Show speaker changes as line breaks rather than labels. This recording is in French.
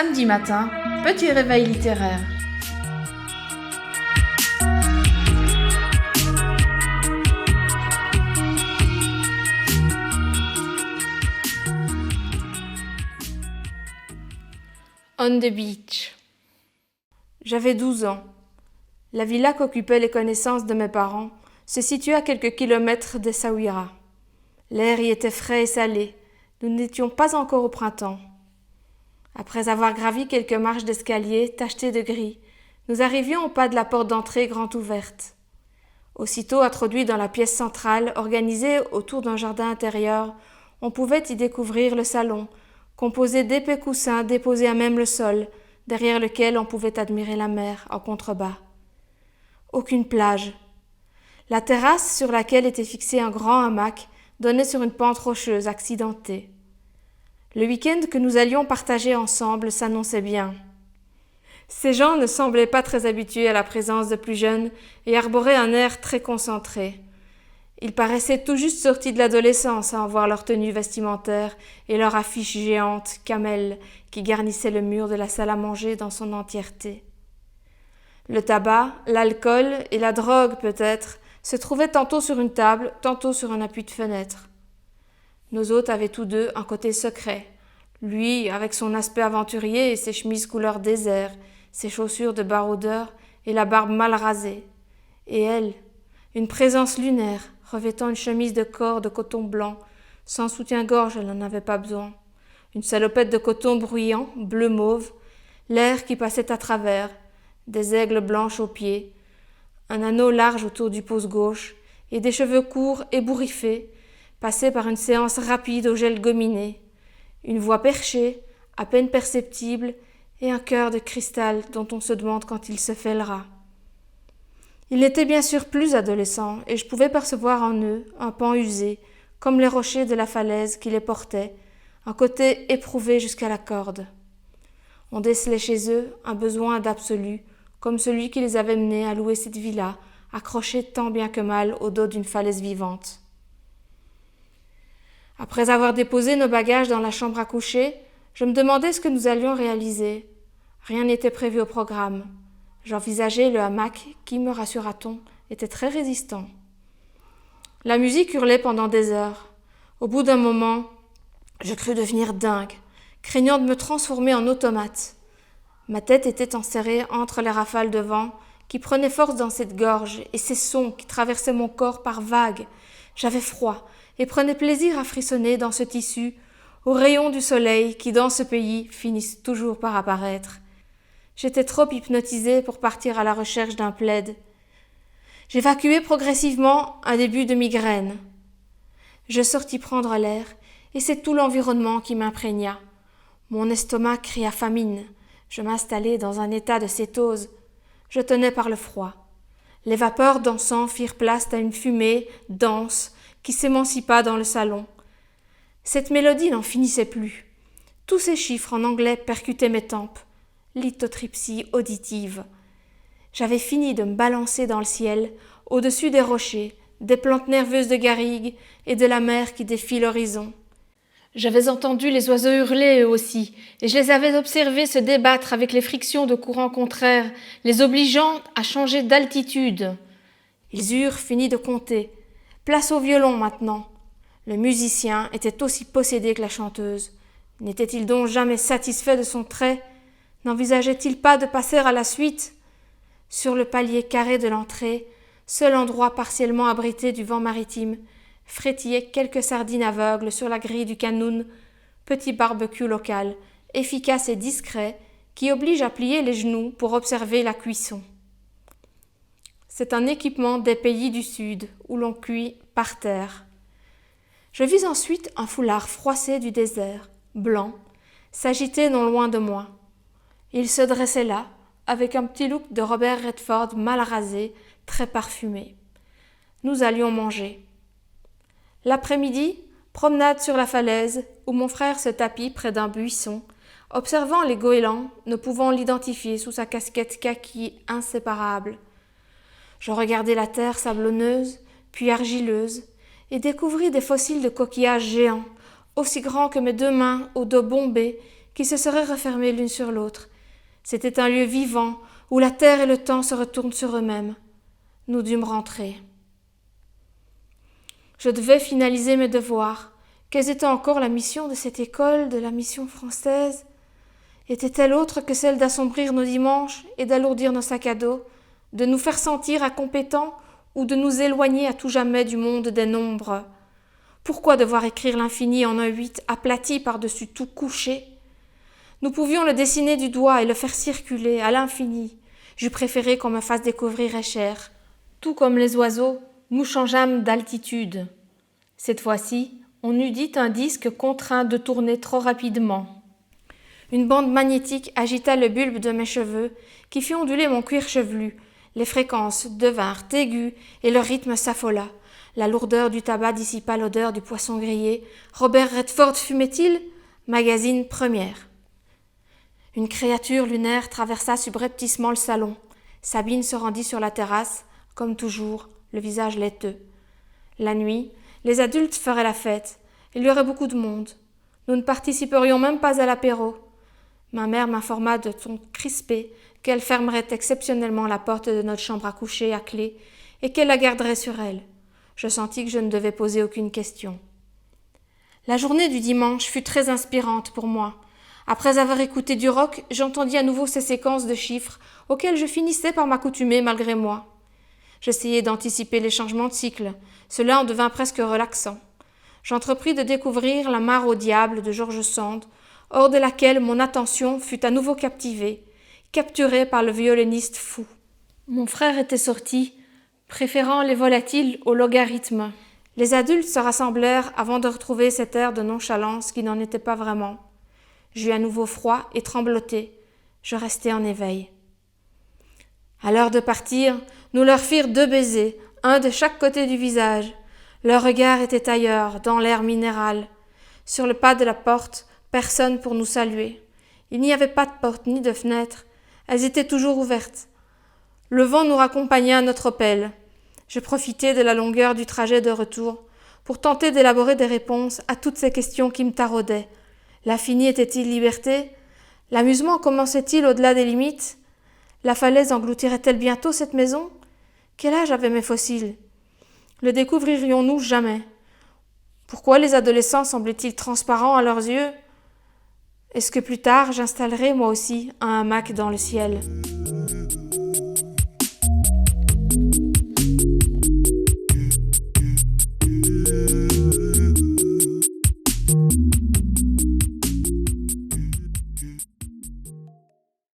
Samedi matin, petit réveil littéraire. On the beach. J'avais 12 ans. La villa qu'occupaient les connaissances de mes parents se situait à quelques kilomètres d'Essaouira. L'air y était frais et salé. Nous n'étions pas encore au printemps. Après avoir gravi quelques marches d'escalier tachetées de gris, nous arrivions au pas de la porte d'entrée grande ouverte. Aussitôt introduits dans la pièce centrale, organisée autour d'un jardin intérieur, on pouvait y découvrir le salon, composé d'épais coussins déposés à même le sol, derrière lequel on pouvait admirer la mer en contrebas. Aucune plage. La terrasse sur laquelle était fixé un grand hamac donnait sur une pente rocheuse accidentée. Le week-end que nous allions partager ensemble s'annonçait bien. Ces gens ne semblaient pas très habitués à la présence de plus jeunes et arboraient un air très concentré. Ils paraissaient tout juste sortis de l'adolescence à en voir leur tenue vestimentaire et leur affiche géante, camel, qui garnissait le mur de la salle à manger dans son entièreté. Le tabac, l'alcool et la drogue peut-être se trouvaient tantôt sur une table, tantôt sur un appui de fenêtre. Nos hôtes avaient tous deux un côté secret. Lui, avec son aspect aventurier et ses chemises couleur désert, ses chaussures de baroudeur et la barbe mal rasée. Et elle, une présence lunaire, revêtant une chemise de corps de coton blanc, sans soutien-gorge, elle n'en avait pas besoin. Une salopette de coton bruyant, bleu-mauve, l'air qui passait à travers, des aigles blanches aux pieds, un anneau large autour du pouce gauche et des cheveux courts ébouriffés, passés par une séance rapide au gel gominé, une voix perchée, à peine perceptible, et un cœur de cristal dont on se demande quand il se fêlera. Ils n'étaient bien sûr plus adolescents, et je pouvais percevoir en eux un pan usé, comme les rochers de la falaise qui les portaient, un côté éprouvé jusqu'à la corde. On décelait chez eux un besoin d'absolu, comme celui qui les avait menés à louer cette villa, accrochée tant bien que mal au dos d'une falaise vivante. Après avoir déposé nos bagages dans la chambre à coucher, je me demandais ce que nous allions réaliser. Rien n'était prévu au programme. J'envisageais le hamac qui, me rassura-t-on, était très résistant. La musique hurlait pendant des heures. Au bout d'un moment, je crus devenir dingue, craignant de me transformer en automate. Ma tête était enserrée entre les rafales de vent qui prenaient force dans cette gorge et ces sons qui traversaient mon corps par vagues. J'avais froid et prenais plaisir à frissonner dans ce tissu, aux rayons du soleil qui, dans ce pays, finissent toujours par apparaître. J'étais trop hypnotisée pour partir à la recherche d'un plaid. J'évacuai progressivement un début de migraine. Je sortis prendre l'air, et c'est tout l'environnement qui m'imprégna. Mon estomac cria famine. Je m'installai dans un état de cétose. Je tenais par le froid. Les vapeurs d'encens firent place à une fumée dense qui s'émancipa dans le salon. Cette mélodie n'en finissait plus. Tous ces chiffres en anglais percutaient mes tempes. Lithotripsie auditive. J'avais fini de me balancer dans le ciel, au-dessus des rochers, des plantes nerveuses de garrigues et de la mer qui défie l'horizon. J'avais entendu les oiseaux hurler eux aussi, et je les avais observés se débattre avec les frictions de courants contraires, les obligeant à changer d'altitude. Ils eurent fini de compter. Place au violon maintenant. Le musicien était aussi possédé que la chanteuse. N'était-il donc jamais satisfait de son trait? N'envisageait-il pas de passer à la suite? Sur le palier carré de l'entrée, seul endroit partiellement abrité du vent maritime, frétillaient quelques sardines aveugles sur la grille du canoun, petit barbecue local, efficace et discret, qui oblige à plier les genoux pour observer la cuisson. C'est un équipement des pays du Sud, où l'on cuit par terre. Je vis ensuite un foulard froissé du désert, blanc, s'agiter non loin de moi. Il se dressait là, avec un petit look de Robert Redford mal rasé, très parfumé. Nous allions manger. L'après-midi, promenade sur la falaise, où mon frère se tapit près d'un buisson, observant les goélands, ne pouvant l'identifier sous sa casquette kaki inséparable. Je regardai la terre sablonneuse, puis argileuse, et découvris des fossiles de coquillages géants, aussi grands que mes 2 mains au dos bombé, qui se seraient refermées l'une sur l'autre. C'était un lieu vivant, où la terre et le temps se retournent sur eux-mêmes. Nous dûmes rentrer. Je devais finaliser mes devoirs. Quelle était encore la mission de cette école, de la mission française? Était-elle autre que celle d'assombrir nos dimanches et d'alourdir nos sacs à dos, de nous faire sentir incompétents ou de nous éloigner à tout jamais du monde des nombres? Pourquoi devoir écrire l'infini en un 8 aplati par-dessus tout couché? Nous pouvions le dessiner du doigt et le faire circuler à l'infini. J'eus préféré qu'on me fasse découvrir Escher. Tout comme les oiseaux, nous changeâmes d'altitude. Cette fois-ci, on eût dit un disque contraint de tourner trop rapidement. Une bande magnétique agita le bulbe de mes cheveux, qui fit onduler mon cuir chevelu. Les fréquences devinrent aiguës et le rythme s'affola. La lourdeur du tabac dissipa l'odeur du poisson grillé. Robert Redford fumait-il? Magazine première. Une créature lunaire traversa subrepticement le salon. Sabine se rendit sur la terrasse, comme toujours, le visage laiteux. La nuit, les adultes feraient la fête. Il y aurait beaucoup de monde. Nous ne participerions même pas à l'apéro. Ma mère m'informa de ton crispé qu'elle fermerait exceptionnellement la porte de notre chambre à coucher à clé et qu'elle la garderait sur elle. Je sentis que je ne devais poser aucune question. La journée du dimanche fut très inspirante pour moi. Après avoir écouté du rock, j'entendis à nouveau ces séquences de chiffres auxquelles je finissais par m'accoutumer malgré moi. J'essayai d'anticiper les changements de cycle. Cela en devint presque relaxant. J'entrepris de découvrir La mare au diable de George Sand, hors de laquelle mon attention fut à nouveau captivée, capturée par le violoniste fou. Mon frère était sorti, préférant les volatiles au logarithme. Les adultes se rassemblèrent avant de retrouver cet air de nonchalance qui n'en était pas vraiment. J'eus à nouveau froid et trembloté. Je restai en éveil. À l'heure de partir, nous leur firent 2 baisers, un de chaque côté du visage. Leur regard était ailleurs, dans l'air minéral. Sur le pas de la porte, personne pour nous saluer. Il n'y avait pas de porte ni de fenêtre. Elles étaient toujours ouvertes. Le vent nous raccompagnait à notre pelle. Je profitai de la longueur du trajet de retour pour tenter d'élaborer des réponses à toutes ces questions qui me taraudaient. L'infini était-il liberté? L'amusement commençait-il au-delà des limites? La falaise engloutirait-elle bientôt cette maison? Quel âge avaient mes fossiles? Le découvririons-nous jamais? Pourquoi les adolescents semblaient-ils transparents à leurs yeux? Est-ce que plus tard j'installerai moi aussi un hamac dans le ciel?